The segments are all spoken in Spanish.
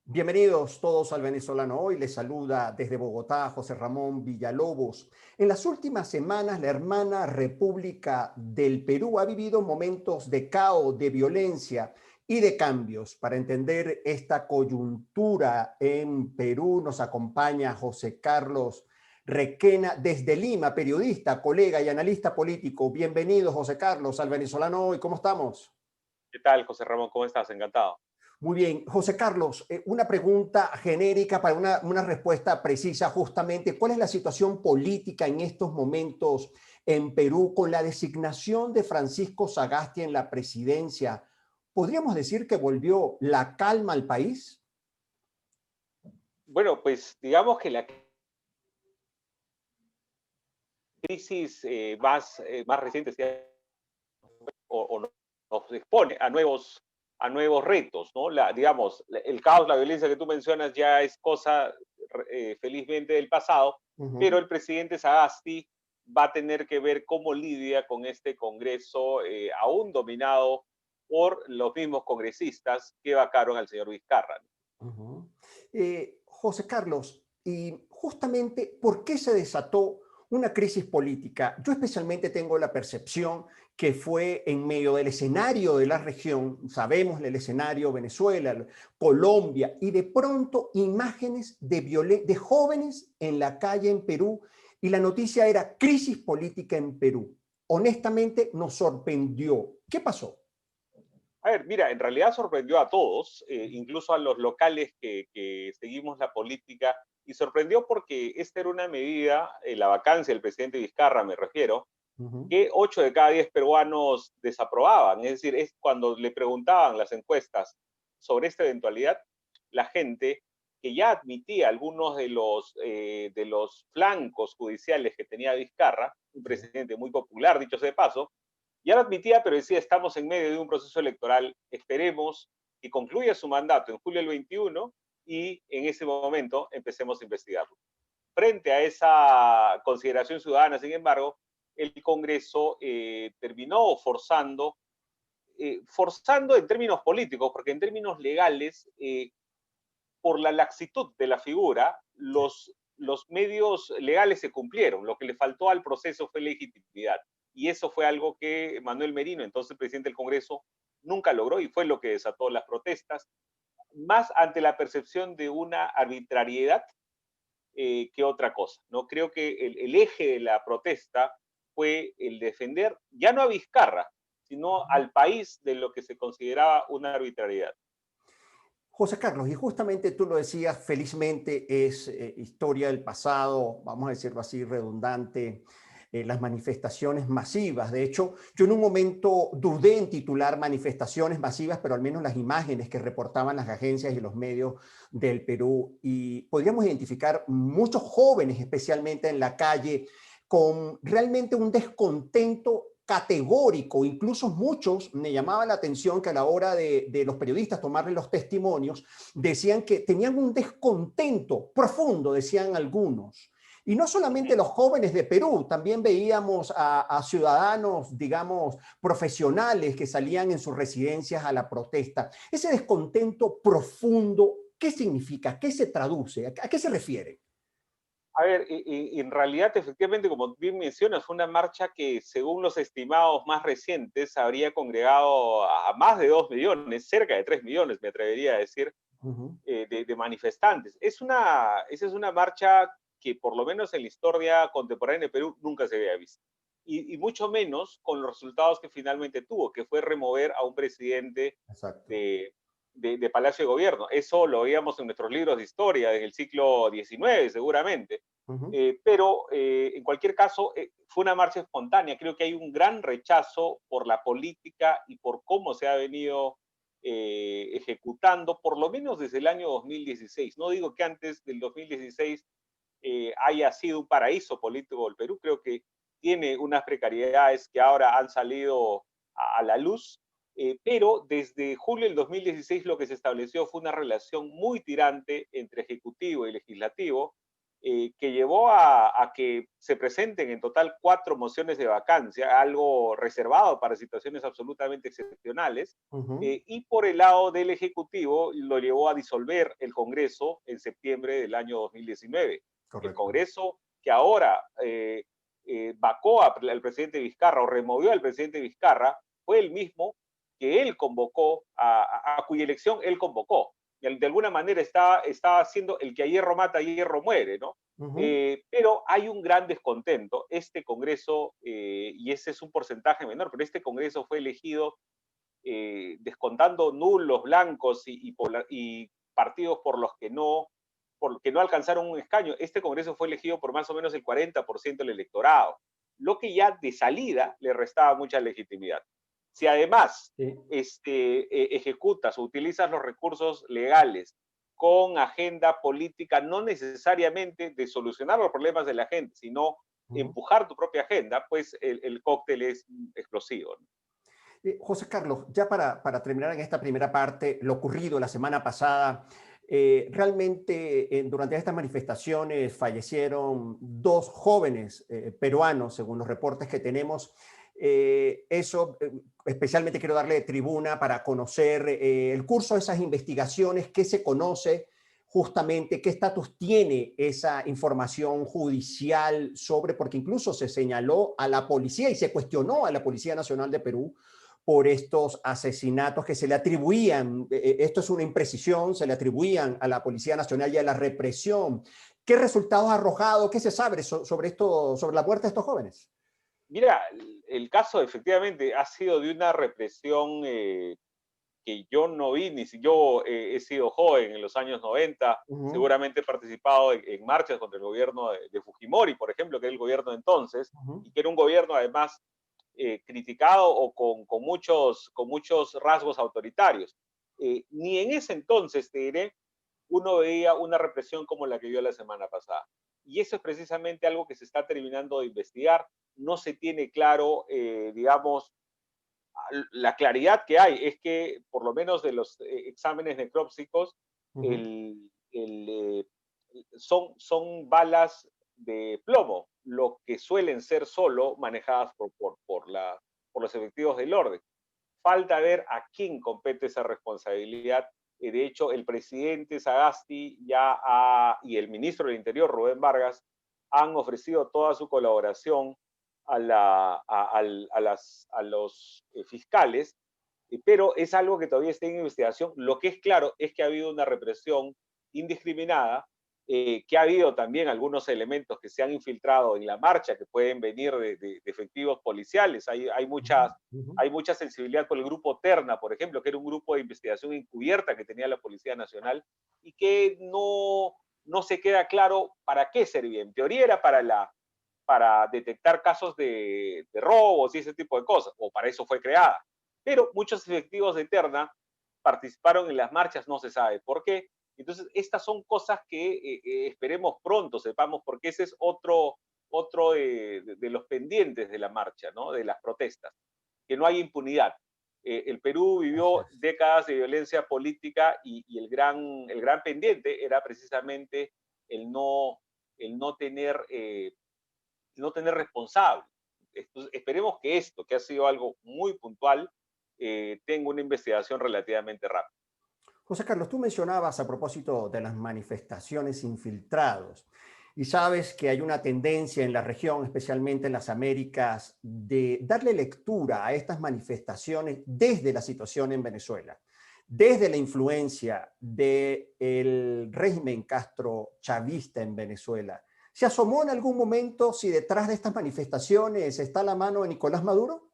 Bienvenidos todos al Venezolano Hoy. Les saluda desde Bogotá José Ramón Villalobos. En las últimas semanas, la hermana República del Perú ha vivido momentos de caos, de violencia y de cambios. Para entender esta coyuntura en Perú, nos acompaña José Carlos Requena desde Lima, periodista, colega y analista político. Bienvenido, José Carlos, al Venezolano Hoy. ¿Cómo estamos? ¿Qué tal, José Ramón? ¿Cómo estás? Encantado. Muy bien, José Carlos, una pregunta genérica para una respuesta precisa justamente. ¿Cuál es la situación política en estos momentos en Perú con la designación de Francisco Sagasti en la presidencia? ¿Podríamos decir que volvió la calma al país? Bueno, pues digamos que la crisis más reciente nos expone a nuevos retos, ¿no? Digamos, el caos, la violencia que tú mencionas ya es cosa felizmente del pasado, pero Ujú. el presidente Sagasti va a tener que ver cómo lidia con este Congreso aún dominado por los mismos congresistas que vacaron al señor Vizcarra. Ujú. José Carlos, y justamente, ¿por qué se desató una crisis política? Yo especialmente tengo la percepción que fue en medio del escenario de la región, sabemos el escenario Venezuela, Colombia, y de pronto imágenes de jóvenes en la calle en Perú, y la noticia era crisis política en Perú. Honestamente, nos sorprendió. ¿Qué pasó? A ver, mira, en realidad sorprendió a todos, incluso a los locales que seguimos la política, y sorprendió porque esta era una medida, la vacancia del presidente Vizcarra, me refiero, Ujú. que 8 de cada 10 peruanos desaprobaban. Es decir, es cuando le preguntaban las encuestas sobre esta eventualidad, la gente que ya admitía algunos de los flancos judiciales que tenía Vizcarra, un Sí. presidente muy popular, dicho sea de paso, ya lo admitía, pero decía, estamos en medio de un proceso electoral, esperemos que concluya su mandato en julio del 21 y en ese momento empecemos a investigarlo. Frente a esa consideración ciudadana, sin embargo, el Congreso terminó forzando en términos políticos, porque en términos legales, por la laxitud de la figura, los medios legales se cumplieron. Lo que le faltó al proceso fue legitimidad. Y eso fue algo que Manuel Merino, entonces presidente del Congreso, nunca logró y fue lo que desató las protestas, más ante la percepción de una arbitrariedad que otra cosa. ¿No? Creo que el eje de la protesta fue el defender ya no a Vizcarra, sino al país de lo que se consideraba una arbitrariedad. José Carlos, y justamente tú lo decías, felizmente es historia del pasado, vamos a decirlo así, redundante, las manifestaciones masivas. De hecho, yo en un momento dudé en titular manifestaciones masivas, pero al menos las imágenes que reportaban las agencias y los medios del Perú, y podríamos identificar muchos jóvenes, especialmente en la calle, con realmente un descontento categórico, incluso muchos me llamaba la atención que a la hora de los periodistas tomarle los testimonios, decían que tenían un descontento profundo, decían algunos. Y no solamente los jóvenes de Perú, también veíamos a ciudadanos, digamos, profesionales que salían en sus residencias a la protesta. Ese descontento profundo, ¿qué significa? ¿Qué se traduce? ¿A qué se refiere? A ver, en realidad, efectivamente, como bien mencionas, fue una marcha que, según los estimados más recientes, habría congregado a más de 2 millones, cerca de 3 millones, me atrevería a decir, Uh -huh. de manifestantes. Esa es una marcha que, por lo menos en la historia contemporánea de Perú, nunca se había visto. Y mucho menos con los resultados que finalmente tuvo, que fue remover a un presidente Exacto. de, de Palacio de Gobierno. Eso lo veíamos en nuestros libros de historia desde el siglo XIX, seguramente. Uh -huh. Pero en cualquier caso, fue una marcha espontánea. Creo que hay un gran rechazo por la política y por cómo se ha venido ejecutando, por lo menos desde el año 2016. No digo que antes del 2016 haya sido un paraíso político del Perú, creo que tiene unas precariedades que ahora han salido a la luz, pero desde julio del 2016 lo que se estableció fue una relación muy tirante entre ejecutivo y legislativo, que llevó a que se presenten en total 4 mociones de vacancia, algo reservado para situaciones absolutamente excepcionales, Ujú, y por el lado del Ejecutivo lo llevó a disolver el Congreso en septiembre del año 2019. El correcto. Congreso que ahora vacó al presidente Vizcarra o removió al presidente Vizcarra fue el mismo que él convocó, a cuya elección él convocó. De alguna manera está haciendo el que a hierro mata, a hierro muere, ¿no? Ujú, Pero hay un gran descontento. Este Congreso, y ese es un porcentaje menor, pero este Congreso fue elegido descontando nulos, blancos y partidos por que no alcanzaron un escaño. Este Congreso fue elegido por más o menos el 40% del electorado, lo que ya de salida le restaba mucha legitimidad. Si además sí, ejecutas o utilizas los recursos legales con agenda política, no necesariamente de solucionar los problemas de la gente, sino ujú. empujar tu propia agenda, pues el cóctel es explosivo, ¿no? José Carlos, ya para terminar en esta primera parte, lo ocurrido la semana pasada, realmente durante estas manifestaciones fallecieron dos jóvenes peruanos, según los reportes que tenemos. Eso, especialmente quiero darle tribuna para conocer el curso de esas investigaciones, qué se conoce justamente, qué estatus tiene esa información judicial sobre, porque incluso se señaló a la policía y se cuestionó a la Policía Nacional de Perú por estos asesinatos que se le atribuían, esto es una imprecisión, se le atribuían a la Policía Nacional y a la represión. ¿Qué resultados ha arrojado? ¿Qué se sabe sobre esto, sobre la muerte de estos jóvenes? Mira, el caso efectivamente ha sido de una represión que yo no vi, ni si yo he sido joven en los años 90, Ujú, seguramente he participado en marchas contra el gobierno de Fujimori, por ejemplo, que era el gobierno de entonces, ujú. y que era un gobierno además criticado o con muchos rasgos autoritarios. Ni en ese entonces, te diré, uno veía una represión como la que vio la semana pasada. Y eso es precisamente algo que se está terminando de investigar. No se tiene claro, digamos, la claridad que hay es que, por lo menos de los exámenes necrópsicos, Ujú. el son balas de plomo, lo que suelen ser solo manejadas por los efectivos del orden. Falta ver a quién compete esa responsabilidad. De hecho, el presidente Sagasti y el ministro del Interior, Rubén Vargas, han ofrecido toda su colaboración a los fiscales, pero es algo que todavía está en investigación. Lo que es claro es que ha habido una represión indiscriminada, que ha habido también algunos elementos que se han infiltrado en la marcha que pueden venir de efectivos policiales. Ujú, ujú. Hay mucha sensibilidad por el grupo Terna, por ejemplo, que era un grupo de investigación encubierta que tenía la Policía Nacional y que no se queda claro para qué servía. En teoría era para detectar casos de robos y ese tipo de cosas, o para eso fue creada. Pero muchos efectivos de Terna participaron en las marchas, no se sabe por qué. Entonces, estas son cosas que esperemos pronto sepamos, porque ese es otro de los pendientes de la marcha, ¿no? De las protestas, que no hay impunidad. El Perú Así vivió es. décadas de violencia política y el gran pendiente era precisamente el no, el no tener no tener responsable. Entonces, esperemos que esto, que ha sido algo muy puntual, tenga una investigación relativamente rápida. José Carlos, tú mencionabas a propósito de las manifestaciones infiltrados y sabes que hay una tendencia en la región, especialmente en las Américas, de darle lectura a estas manifestaciones desde la situación en Venezuela, desde la influencia del régimen Castro chavista en Venezuela. ¿Se asomó en algún momento si detrás de estas manifestaciones está la mano de Nicolás Maduro?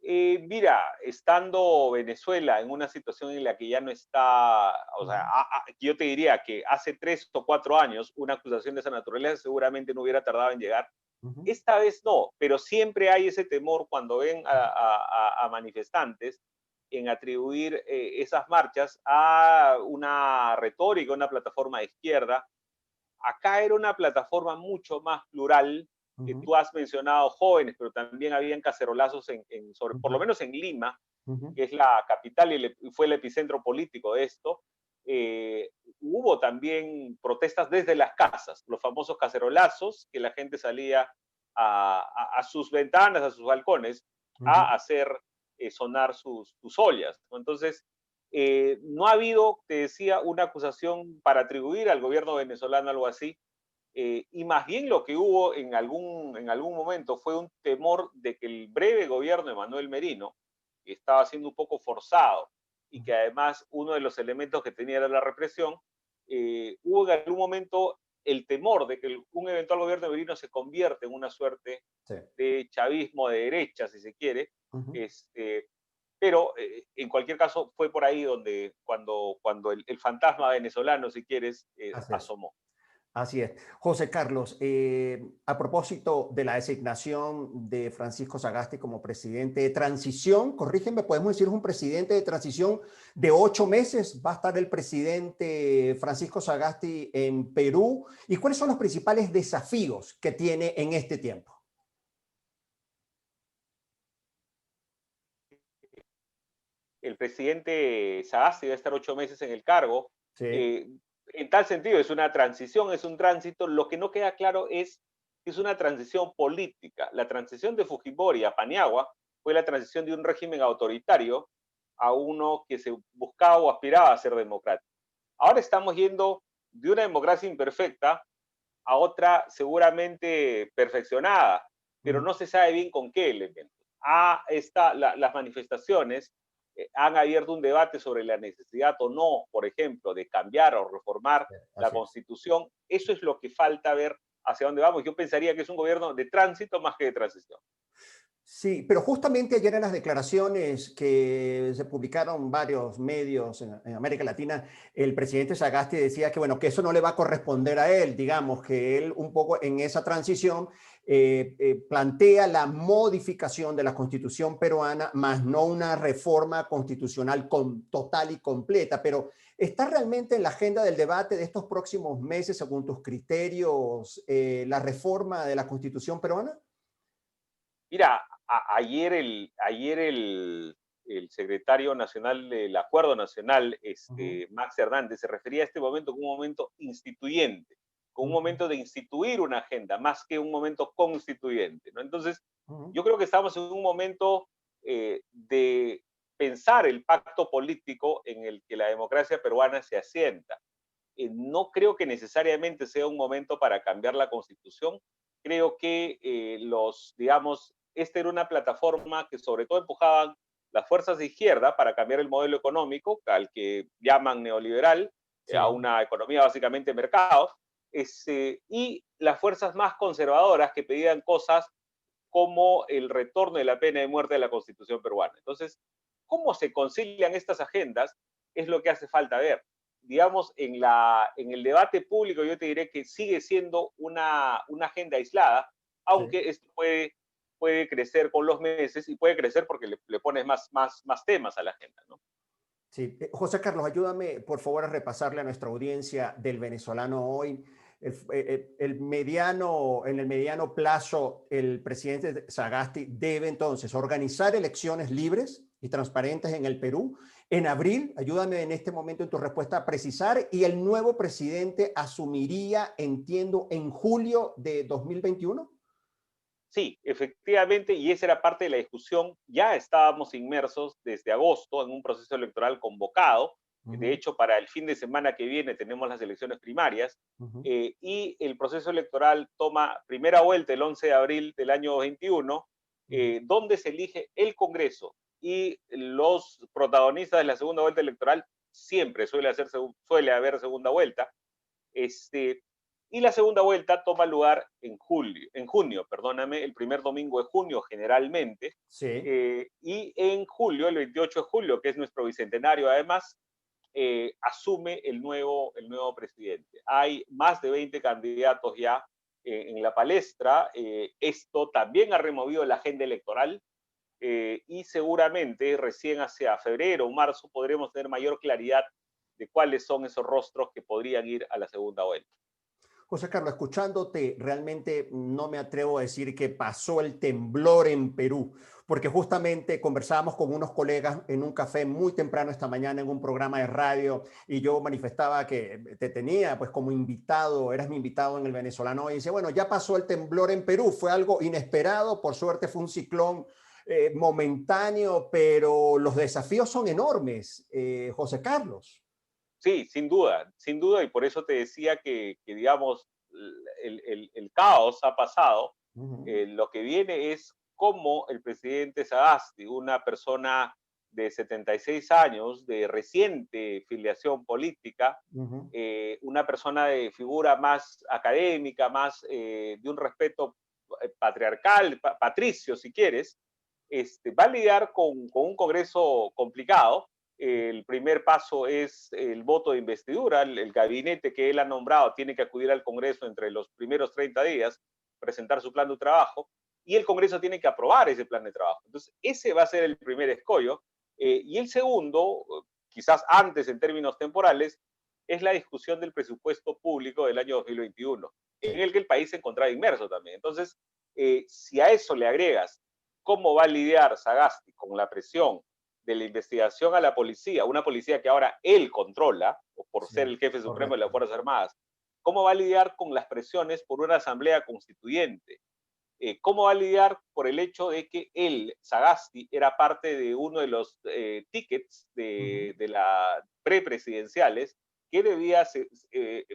Mira, estando Venezuela en una situación en la que ya no está, o sea, Ujú, yo te diría que hace 3 o 4 años una acusación de esa naturaleza seguramente no hubiera tardado en llegar. ujú, Esta vez no, pero siempre hay ese temor cuando ven a manifestantes en atribuir esas marchas a una retórica, una plataforma de izquierda. Acá era una plataforma mucho más plural, que ujú, tú has mencionado jóvenes, pero también habían cacerolazos por ujú, lo menos en Lima, ujú, que es la capital y fue el epicentro político de esto. eh, hubo también protestas desde las casas, los famosos cacerolazos, que la gente salía a sus ventanas, a sus balcones, Ujú. a hacer sonar sus ollas, ¿no? Entonces, no ha habido, te decía, una acusación para atribuir al gobierno venezolano algo así, y más bien lo que hubo en algún momento fue un temor de que el breve gobierno de Manuel Merino, que estaba siendo un poco forzado y que además uno de los elementos que tenía era la represión, hubo en algún momento el temor de que un eventual gobierno de Merino se convierta en una suerte Sí. de chavismo de derecha, si se quiere. Ujú. este, pero en cualquier caso fue por ahí donde cuando el fantasma venezolano, si quieres, Así es. asomó. Así es. José Carlos, a propósito de la designación de Francisco Sagasti como presidente de transición, corrígeme, podemos decir es un presidente de transición de 8 meses. Va a estar el presidente Francisco Sagasti en Perú. ¿Y cuáles son los principales desafíos que tiene en este tiempo? El presidente Sagasti va a estar 8 meses en el cargo. Sí. Eh, en tal sentido, es una transición, es un tránsito. Lo que no queda claro es que es una transición política. La transición de Fujimori a Paniagua fue la transición de un régimen autoritario a uno que se buscaba o aspiraba a ser democrático. Ahora estamos yendo de una democracia imperfecta a otra seguramente perfeccionada, pero Ujú. no se sabe bien con qué elementos. Las manifestaciones han abierto un debate sobre la necesidad o no, por ejemplo, de cambiar o reformar la Así es. Constitución. Eso es lo que falta ver hacia dónde vamos. Yo pensaría que es un gobierno de tránsito más que de transición. Sí, pero justamente ayer en las declaraciones que se publicaron varios medios en América Latina, el presidente Sagasti decía que, bueno, que eso no le va a corresponder a él, digamos, que él un poco en esa transición plantea la modificación de la constitución peruana, más no una reforma constitucional total y completa, pero ¿está realmente en la agenda del debate de estos próximos meses, según tus criterios, la reforma de la constitución peruana? Mira, ayer el secretario nacional del Acuerdo Nacional, Ujú. Max Hernández, se refería a este momento como un momento instituyente, como un Ujú. momento de instituir una agenda, más que un momento constituyente, ¿no? Entonces, Ujú. yo creo que estamos en un momento de pensar el pacto político en el que la democracia peruana se asienta. No creo que necesariamente sea un momento para cambiar la constitución. Creo que digamos, esta era una plataforma que sobre todo empujaban las fuerzas de izquierda para cambiar el modelo económico, al que llaman neoliberal, a Sí. una economía básicamente de mercados, y las fuerzas más conservadoras que pedían cosas como el retorno de la pena de muerte de la constitución peruana. Entonces, ¿cómo se concilian estas agendas? Es lo que hace falta ver. Digamos, en el debate público yo te diré que sigue siendo una agenda aislada, Sí. aunque esto puede crecer con los meses y puede crecer porque le pones más temas a la agenda, ¿no? Sí. José Carlos, ayúdame por favor a repasarle a nuestra audiencia del venezolano hoy. En el mediano plazo, el presidente Sagasti debe entonces organizar elecciones libres y transparentes en el Perú. En abril, ayúdame en este momento en tu respuesta a precisar, y el nuevo presidente asumiría, entiendo, en julio de 2021. Sí, efectivamente, y esa era parte de la discusión. Ya estábamos inmersos desde agosto en un proceso electoral convocado. De Ujú. hecho, para el fin de semana que viene tenemos las elecciones primarias, Ujú. y el proceso electoral toma primera vuelta el 11 de abril del año 21, Ujú. donde se elige el Congreso y los protagonistas de la segunda vuelta electoral siempre suele haber segunda vuelta. Este, y la segunda vuelta toma lugar en junio, perdóname, el primer domingo de junio generalmente, Sí. y en julio, el 28 de julio, que es nuestro bicentenario además, asume el nuevo presidente. Hay más de 20 candidatos ya en la palestra. Esto también ha removido la agenda electoral, y seguramente recién hacia febrero o marzo podremos tener mayor claridad de cuáles son esos rostros que podrían ir a la segunda vuelta. José Carlos, escuchándote, realmente no me atrevo a decir que pasó el temblor en Perú, porque justamente conversábamos con unos colegas en un café muy temprano esta mañana en un programa de radio y yo manifestaba que te tenía pues como invitado, eras mi invitado en el Venezolano y dice, bueno, ya pasó el temblor en Perú, fue algo inesperado, por suerte fue un ciclón momentáneo, pero los desafíos son enormes, José Carlos. Sí, sin duda, y por eso te decía que digamos, el caos ha pasado. Uh -huh, Lo que viene es cómo el presidente Sagasti, una persona de 76 años, de reciente filiación política, uh -huh. una persona de figura más académica, más de un respeto patriarcal, patricio, si quieres, va a lidiar con un Congreso complicado. El primer paso es el voto de investidura. El gabinete que él ha nombrado tiene que acudir al Congreso entre los primeros 30 días, presentar su plan de trabajo, y el Congreso tiene que aprobar ese plan de trabajo. Entonces, ese va a ser el primer escollo. Y el segundo, quizás antes en términos temporales, es la discusión del presupuesto público del año 2021, en Sí. el que el país se encontraba inmerso también. Entonces, si a eso le agregas cómo va a lidiar Sagasti con la presión de la investigación a la policía, una policía que ahora él controla, por ser Sí, el jefe supremo de las correcto. Fuerzas Armadas, cómo va a lidiar con las presiones por una asamblea constituyente, cómo va a lidiar por el hecho de que él, Sagasti, era parte de uno de los tickets Uh -huh. de la prepresidenciales que debía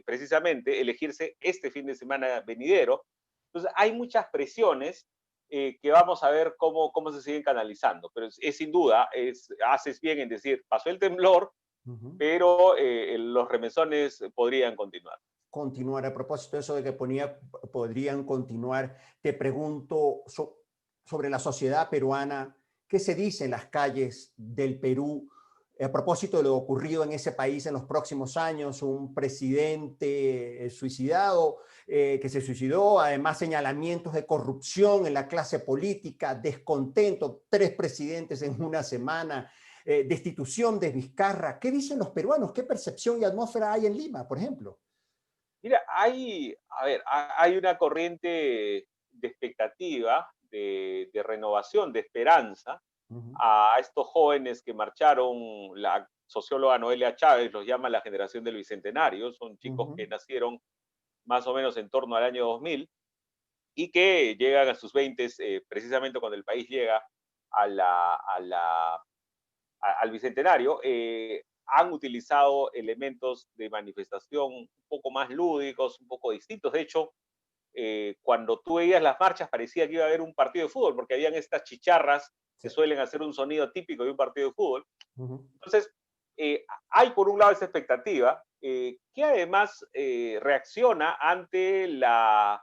precisamente elegirse este fin de semana venidero. Entonces, hay muchas presiones que vamos a ver cómo se siguen canalizando, pero es sin duda, haces bien en decir, pasó el temblor, Uh -huh. pero los remesones podrían continuar. Continuar. A propósito de eso de que podrían continuar, te pregunto sobre la sociedad peruana, ¿qué se dice en las calles del Perú a propósito de lo ocurrido en ese país en los próximos años? Un presidente suicidado, que se suicidó, además señalamientos de corrupción en la clase política, descontento, 3 presidentes en una semana, destitución de Vizcarra. ¿Qué dicen los peruanos? ¿Qué percepción y atmósfera hay en Lima, por ejemplo? Mira, a ver, hay una corriente de expectativa, de renovación, de esperanza Ujú, a estos jóvenes que marcharon. La socióloga Noelia Chávez los llama la generación del Bicentenario. Son chicos ujú, que nacieron más o menos en torno al año 2000 y que llegan a sus 20 precisamente cuando el país llega a al Bicentenario. Han utilizado elementos de manifestación un poco más lúdicos, un poco distintos. De hecho, cuando tú veías las marchas parecía que iba a haber un partido de fútbol, porque habían estas chicharras sí, que suelen hacer un sonido típico de un partido de fútbol. ujú, Entonces, hay por un lado esa expectativa, que además reacciona ante lo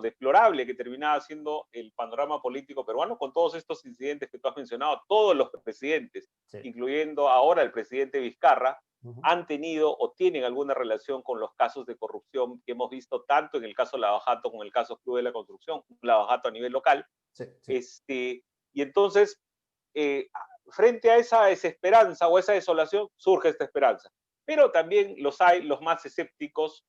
deplorable que terminaba siendo el panorama político peruano con todos estos incidentes que tú has mencionado. Todos los presidentes, sí, incluyendo ahora el presidente Vizcarra, ujú, han tenido o tienen alguna relación con los casos de corrupción que hemos visto tanto en el caso Lavajato como en el caso Club de la Construcción, Lavajato a nivel local. sí, sí, Y entonces, eh, frente a esa desesperanza o esa desolación, surge esta esperanza. Pero también los hay, los más escépticos,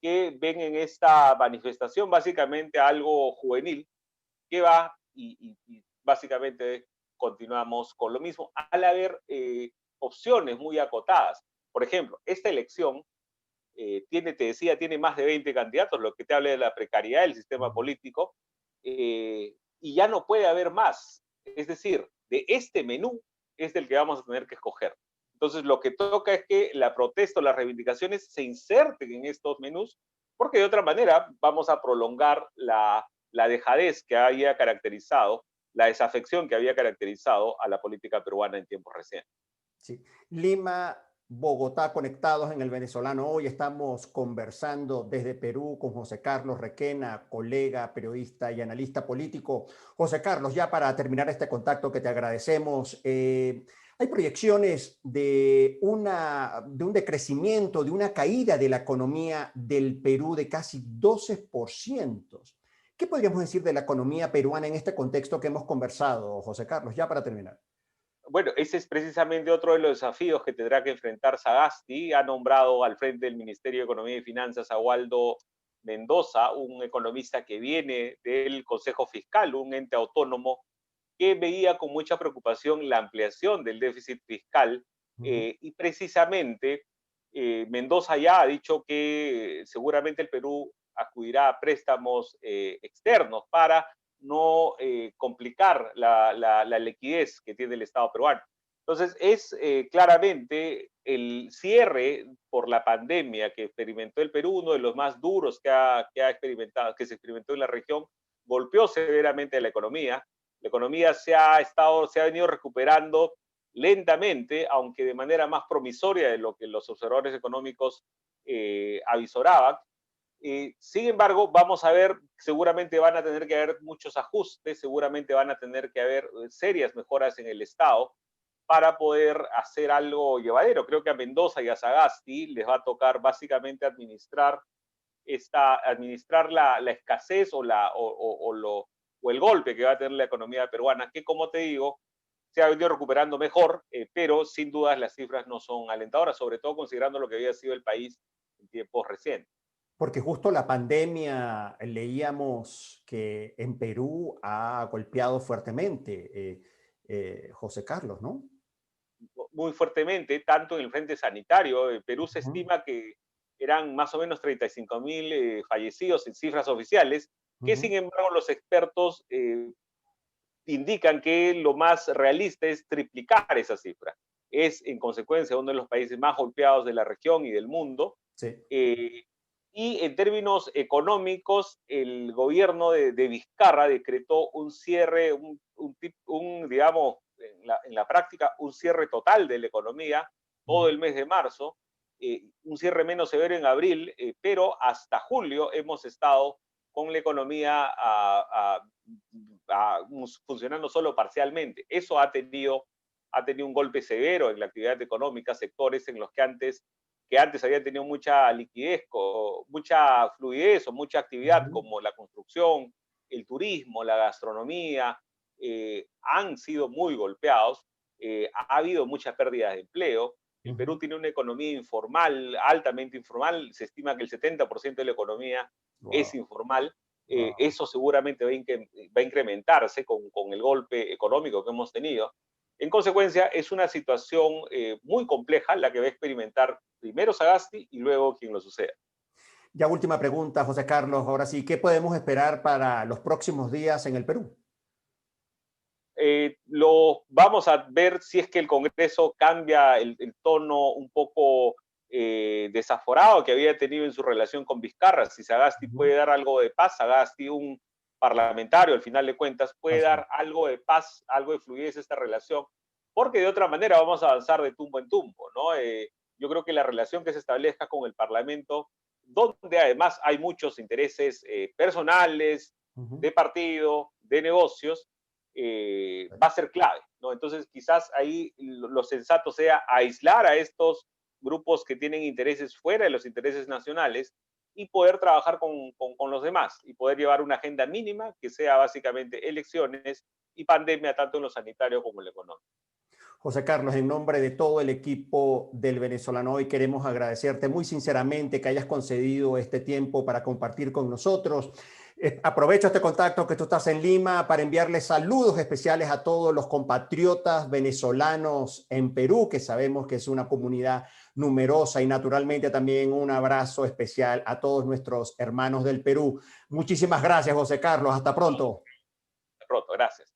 que ven en esta manifestación básicamente algo juvenil, que va y básicamente continuamos con lo mismo, al haber opciones muy acotadas. Por ejemplo, esta elección te decía, tiene más de 20 candidatos, lo que te habla de la precariedad del sistema ujú, político, y ya no puede haber más. Es decir, de este menú es del que vamos a tener que escoger. Entonces, lo que toca es que la protesta o las reivindicaciones se inserten en estos menús, porque de otra manera vamos a prolongar la dejadez que había caracterizado, la desafección que había caracterizado a la política peruana en tiempos recientes. sí. Lima, Bogotá conectados en el venezolano. Hoy estamos conversando desde Perú con José Carlos Requena, colega, periodista y analista político. José Carlos, ya para terminar este contacto que te agradecemos, hay proyecciones de un decrecimiento, de una caída de la economía del Perú de casi 12%. ¿Qué podríamos decir de la economía peruana en este contexto que hemos conversado, José Carlos? Ya para terminar. Bueno, ese es precisamente otro de los desafíos que tendrá que enfrentar Sagasti. Ha nombrado al frente del Ministerio de Economía y Finanzas a Waldo Mendoza, un economista que viene del Consejo Fiscal, un ente autónomo, que veía con mucha preocupación la ampliación del déficit fiscal y precisamente Mendoza ya ha dicho que seguramente el Perú acudirá a préstamos externos para no complicar la liquidez que tiene el Estado peruano. Entonces, es claramente el cierre por la pandemia que experimentó el Perú, uno de los más duros que ha experimentado, que se experimentó en la región, golpeó severamente a la economía. La economía se ha venido recuperando lentamente, aunque de manera más promisoria de lo que los observadores económicos avisoraban. Sin embargo, vamos a ver, seguramente van a tener que haber muchos ajustes, seguramente van a tener que haber serias mejoras en el Estado para poder hacer algo llevadero. Creo que a Mendoza y a Sagasti les va a tocar básicamente administrar la escasez o el golpe que va a tener la economía peruana, que como te digo, se ha venido recuperando mejor, pero sin dudas las cifras no son alentadoras, sobre todo considerando lo que había sido el país en tiempos recientes. Porque justo la pandemia leíamos que en Perú ha golpeado fuertemente, José Carlos, ¿no? Muy fuertemente, tanto en el frente sanitario. En Perú se Ujú, estima que eran más o menos 35.000 fallecidos en cifras oficiales, que ujú, sin embargo los expertos indican que lo más realista es triplicar esa cifra. Es, en consecuencia, uno de los países más golpeados de la región y del mundo. sí. Eh, y en términos económicos, el gobierno de Vizcarra decretó un cierre, digamos, en la práctica, un cierre total de la economía todo Ujú. el mes de marzo, un cierre menos severo en abril, pero hasta julio hemos estado con la economía funcionando solo parcialmente. Eso ha tenido un golpe severo en la actividad económica, sectores en los que antes habían tenido mucha liquidez, mucha fluidez o mucha actividad, Ujú, como la construcción, el turismo, la gastronomía, han sido muy golpeados. Ha habido muchas pérdidas de empleo. El ujú. Perú tiene una economía informal, altamente informal. Se estima que el 70% de la economía es Wow, informal. wow. Eso seguramente va a incrementarse con el golpe económico que hemos tenido. En consecuencia, es una situación muy compleja la que va a experimentar primero Sagasti y luego quien lo suceda. Ya última pregunta, José Carlos. Ahora sí, ¿qué podemos esperar para los próximos días en el Perú? Vamos a ver si es que el Congreso cambia el tono un poco desaforado que había tenido en su relación con Vizcarra. Si Sagasti Ujú. puede dar algo de paz, Sagasti, un parlamentario, al final de cuentas, puede Así es. dar algo de paz, algo de fluidez a esta relación, porque de otra manera vamos a avanzar de tumbo en tumbo, ¿no? Yo creo que la relación que se establezca con el Parlamento, donde además hay muchos intereses personales, Ujú. de partido, de negocios, va a ser clave, ¿no? Entonces, quizás ahí lo sensato sea aislar a estos grupos que tienen intereses fuera de los intereses nacionales y poder trabajar con los demás y poder llevar una agenda mínima que sea básicamente elecciones y pandemia tanto en lo sanitario como en lo económico. José Carlos, en nombre de todo el equipo del Venezolano Hoy, queremos agradecerte muy sinceramente que hayas concedido este tiempo para compartir con nosotros. Aprovecho este contacto que tú estás en Lima para enviarles saludos especiales a todos los compatriotas venezolanos en Perú, que sabemos que es una comunidad numerosa, y naturalmente también un abrazo especial a todos nuestros hermanos del Perú. Muchísimas gracias, José Carlos. Hasta pronto. Hasta pronto, gracias.